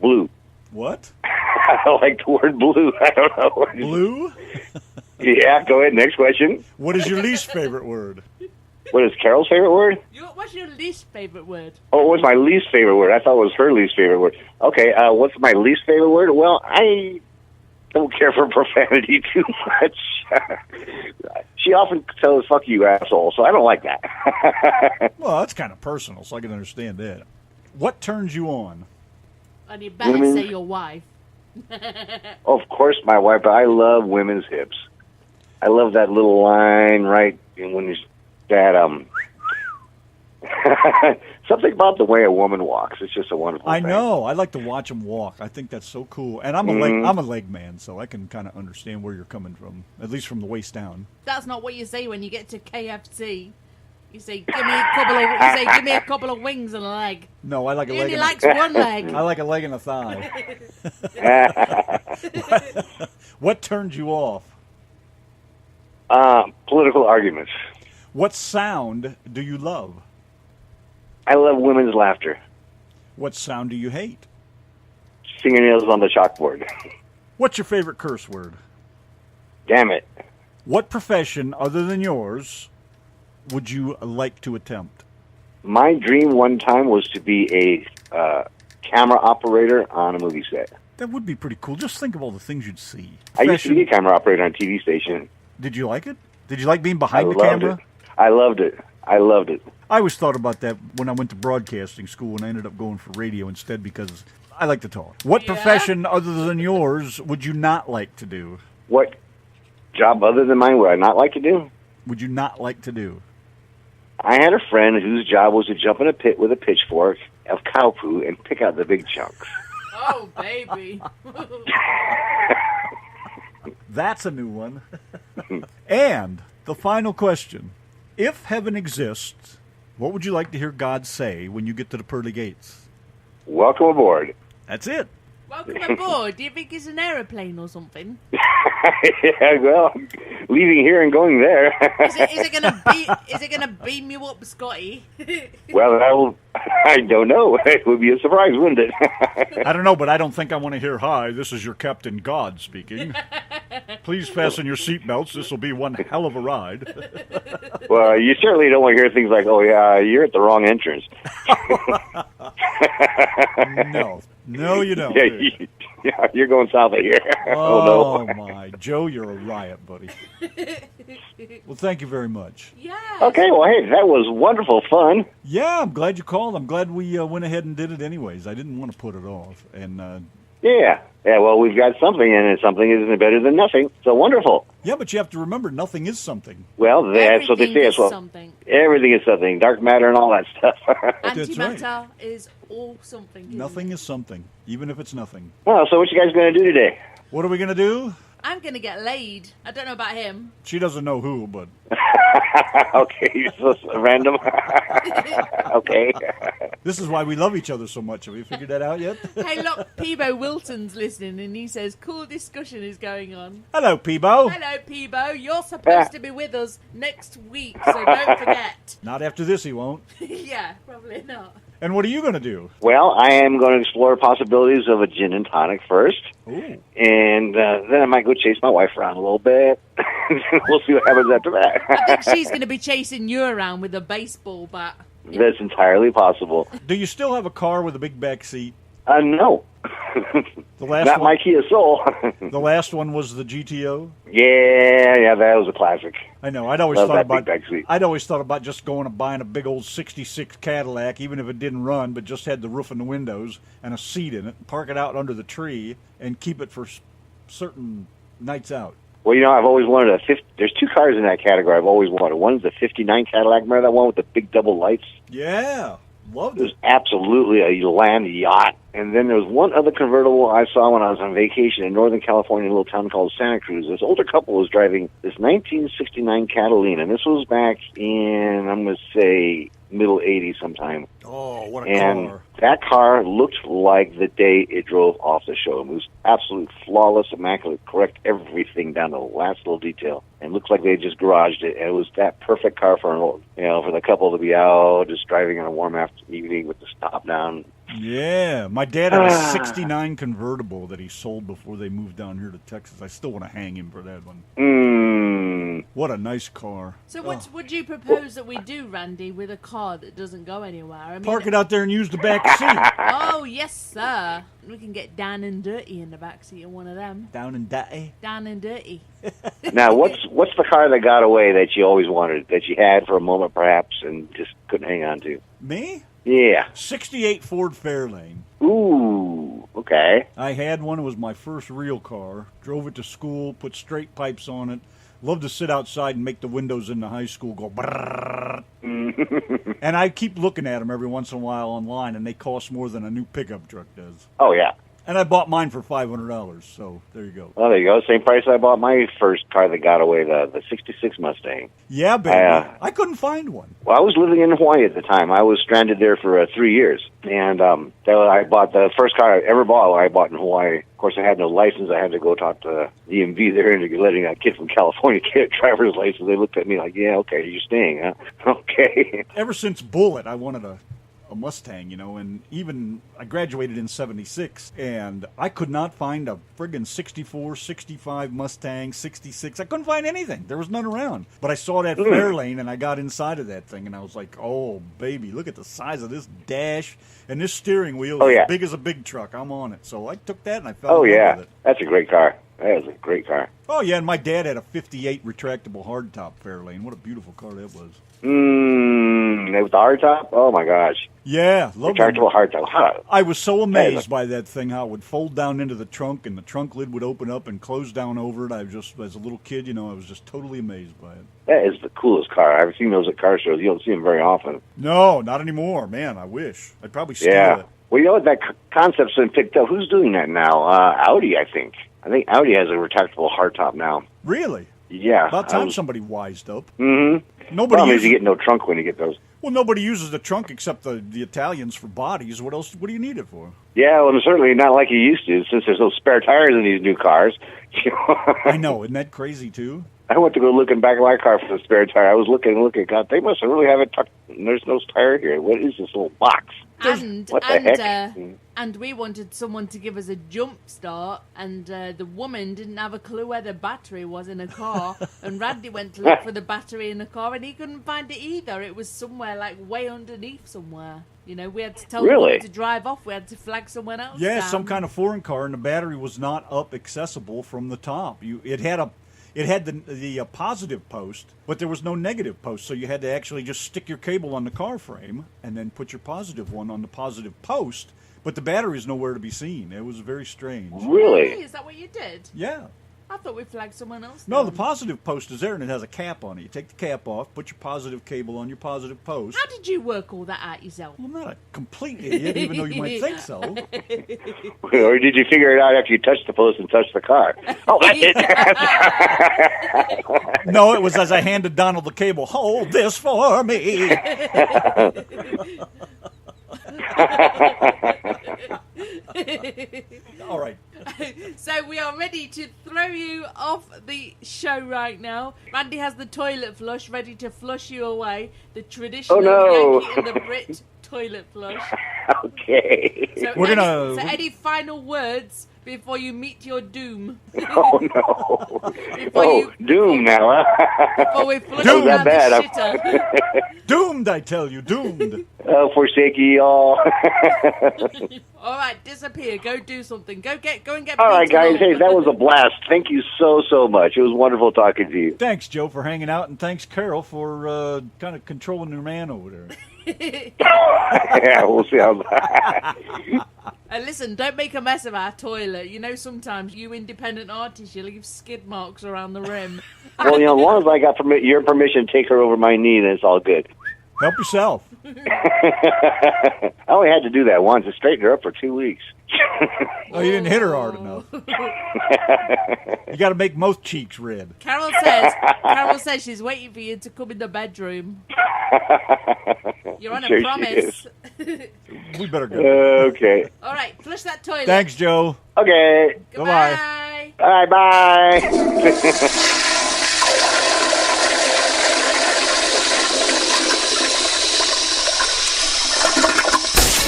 Blue. What? I like the word blue. I don't know. Blue? Yeah, go ahead. Next question. What is your least favorite word? What is Carol's favorite word? What's your least favorite word? Oh, what's my least favorite word? I thought it was her least favorite word. Okay, what's my least favorite word? Well, I don't care for profanity too much. She often tells, fuck you, asshole, so I don't like that. Well, that's kind of personal, so I can understand that. What turns you on? And you better say your wife. Of course, my wife, but I love women's hips. I love that little line right when you something about the way a woman walks. It's just a wonderful thing. I know. I like to watch them walk. I think that's so cool. And I'm a leg man, so I can kind of understand where you're coming from, at least from the waist down. That's not what you say when you get to KFC. You say, give me a couple of wings and a leg. No, I like a He leg. only likes one leg. I like a leg and a thigh. What turned you off? Political arguments. What sound do you love? I love women's laughter. What sound do you hate? Fingernails on the chalkboard. What's your favorite curse word? Damn it. What profession other than yours would you like to attempt? My dream one time was to be a camera operator on a movie set. That would be pretty cool. Just think of all the things you'd see. I used to be a camera operator on a TV station. Did you like it? Did you like being behind the camera? I loved it. I loved it. I always thought about that when I went to broadcasting school, and I ended up going for radio instead because I like to talk. What profession other than yours would you not like to do? What job other than mine would I not like to do? Would you not like to do? I had a friend whose job was to jump in a pit with a pitchfork of cow poo and pick out the big chunks. Oh, baby. That's a new one. And the final question. If heaven exists, what would you like to hear God say when you get to the pearly gates? Welcome aboard. That's it. Welcome aboard. Do you think it's an aeroplane or something? Yeah, well, leaving here and going there. Is it gonna beam you up, Scotty? Well, I don't know. It would be a surprise, wouldn't it? I don't know, but I don't think I want to hear, "Hi, this is your Captain God speaking. Please fasten your seatbelts. This will be one hell of a ride." Well, you certainly don't want to hear things like, "Oh, yeah, you're at the wrong entrance." No, you don't. Yeah, you're going south of here. Oh, my. Joe, you're a riot, buddy. Well, thank you very much. Yeah. Okay, well, hey, that was wonderful fun. Yeah, I'm glad you called. I'm glad we went ahead and did it anyways. I didn't want to put it off. And Yeah, well, we've got something, and something isn't better than nothing. So wonderful. yeah, but you have to remember, nothing is something. Well, that's what they say as well. Something. Everything is something. Dark matter and all that stuff. Antimatter is all something. isn't Nothing it? is something, even if it's nothing. Well, so what you guys going to do today? What are we going to do? I'm gonna get laid. I don't know about him. She doesn't know who, but... Okay, so random. Okay. This is why we love each other so much. Have you figured that out yet? Hey, look, Peebo Wilton's listening, and he says, cool discussion is going on. Hello, Peebo. Hello, Peebo. You're supposed to be with us next week, so don't forget. Not after this, he won't. Yeah, probably not. And what are you going to do? Well, I am going to explore possibilities of a gin and tonic first. Ooh. And then I might go chase my wife around a little bit. We'll see what happens after that. I think she's going to be chasing you around with a baseball bat. That's entirely possible. Do you still have a car with a big back seat? No. The last Not one, my Kia Soul. The last one was the GTO? Yeah, that was a classic. I know. I'd always Love thought that about big back seat. I'd always thought about just going and buying a big old 66 Cadillac, even if it didn't run, but just had the roof and the windows and a seat in it, and park it out under the tree and keep it for certain nights out. Well, I've always wanted there's two cars in that category I've always wanted. One's the 59 Cadillac. Remember that one with the big double lights? Yeah. Loved It was it. absolutely a land yacht. And then there was one other convertible I saw when I was on vacation in Northern California, in a little town called Santa Cruz. This older couple was driving this 1969 Catalina, and this was back in, I'm going to say, middle 80s sometime. Oh, what a And car. that car looked like the day it drove off the showroom. It was absolute flawless, immaculate, correct, everything down to the last little detail. And it looked like they had just garaged it. And it was that perfect car for the couple to be out just driving on a warm evening with the top down. Yeah. My dad had a 69 convertible that he sold before they moved down here to Texas. I still want to hang him for that one. What a nice car. So what would you propose that we do, Randy, with a car that doesn't go anywhere? I mean, Park it out there and use the back seat. Oh, yes, sir. We can get down and dirty in the backseat of one of them. Down and dirty. Down and dirty. Now, what's the car that got away that you always wanted, that you had for a moment perhaps and just couldn't hang on to? Me? Yeah. 68 Ford Fairlane. Ooh, okay. I had one. It was my first real car. Drove it to school, put straight pipes on it. Loved to sit outside and make the windows in the high school go brrrr. And I keep looking at them every once in a while online, and they cost more than a new pickup truck does. Oh, yeah. And I bought mine for $500, so there you go. Well, there you go. Same price I bought my first car that got away, the 66 Mustang. Yeah, baby. I couldn't find one. Well, I was living in Hawaii at the time. I was stranded there for 3 years. And I bought the first car I ever bought. I bought in Hawaii. Of course, I had no license. I had to go talk to the EMV there and letting a kid from California get a driver's license. They looked at me like, yeah, okay, you're staying, huh? Okay. Ever since Bullet, I wanted a Mustang, and even I graduated in 76, and I could not find a friggin' 64, 65 Mustang, 66. I couldn't find anything. There was none around. But I saw that Fairlane, and I got inside of that thing, and I was like, oh, baby, look at the size of this dash, and this steering wheel is as big as a big truck. I'm on it. So I took that, and I fell in love with it. That's a great car. That is a great car. Oh, yeah, and my dad had a 58 retractable hardtop Fairlane. What a beautiful car that was. With the hardtop? Oh, my gosh. Yeah. Retractable hardtop. Huh. I was so amazed by that thing, how it would fold down into the trunk, and the trunk lid would open up and close down over it. I was just, as a little kid, I was just totally amazed by it. That is the coolest car. I've seen those at car shows. You don't see them very often. No, not anymore. Man, I wish. I'd probably steal it. Well, you know what? That concept's been picked up. Who's doing that now? Audi, I think. I think Audi has a retractable hardtop now. Really? Yeah. About time somebody wised up. Mm-hmm. Nobody uses you get no trunk when you get those. Well, nobody uses the trunk except the Italians for bodies. What else? What do you need it for? Yeah, well, certainly not like you used to, since there's no spare tires in these new cars. I know. Isn't that crazy, too? I went to go look in back of my car for the spare tire. I was looking. God, they must really have it tucked. There's no tire here. What is this little box? What the heck? And we wanted someone to give us a jump start, and the woman didn't have a clue where the battery was in a car. And Randy went to look for the battery in the car, and he couldn't find it either. It was somewhere, like, way underneath somewhere. We had to tell them to drive off. We had to flag someone else down. Some kind of foreign car, and the battery was not up accessible from the top. It had the positive post, but there was no negative post, so you had to actually just stick your cable on the car frame and then put your positive one on the positive post, but the battery is nowhere to be seen. It was very strange. Really? Is that what you did? Yeah. I thought we flagged someone else No, down. the positive post is there, and it has a cap on it. You take the cap off, put your positive cable on your positive post. How did you work all that out yourself? Well, I'm not a complete idiot, even though you might think so. Or did you figure it out after you touched the post and touched the car? Oh, that's it. No, it was as I handed Donald the cable. Hold this for me. All right. So we are ready to throw you off the show right now. Randy has the toilet flush ready to flush you away. The traditional Yankee and the Brit toilet flush. Okay. So any final words before you meet your doom? Oh, no. Doom now, huh? Before we flush you down the shitter. Doomed, I tell you, doomed. Forsake ye all. All right, disappear. Go do something. Go and get. All right, guys. Hey, that was a blast. Thank you so much. It was wonderful talking to you. Thanks, Joe, for hanging out, and thanks, Carol, for kind of controlling your man over there. Yeah, we'll see how. Listen, don't make a mess of our toilet. Sometimes you independent artists, you leave skid marks around the rim. Well, as long as I got your permission to take her over my knee, then it's all good. Help yourself. I only had to do that once. It straightened her up for 2 weeks. Oh, you didn't hit her hard enough. You got to make most cheeks red. Carol says she's waiting for you to come in the bedroom. You're on a promise. We better go. Okay. All right, flush that toilet. Thanks, Joe. Okay. Goodbye. Bye. Bye.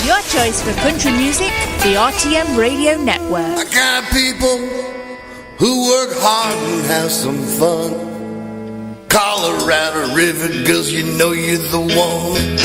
Your choice for country music, the RTM Radio Network. I got people who work hard and have some fun. Colorado River girls, you know you're the one.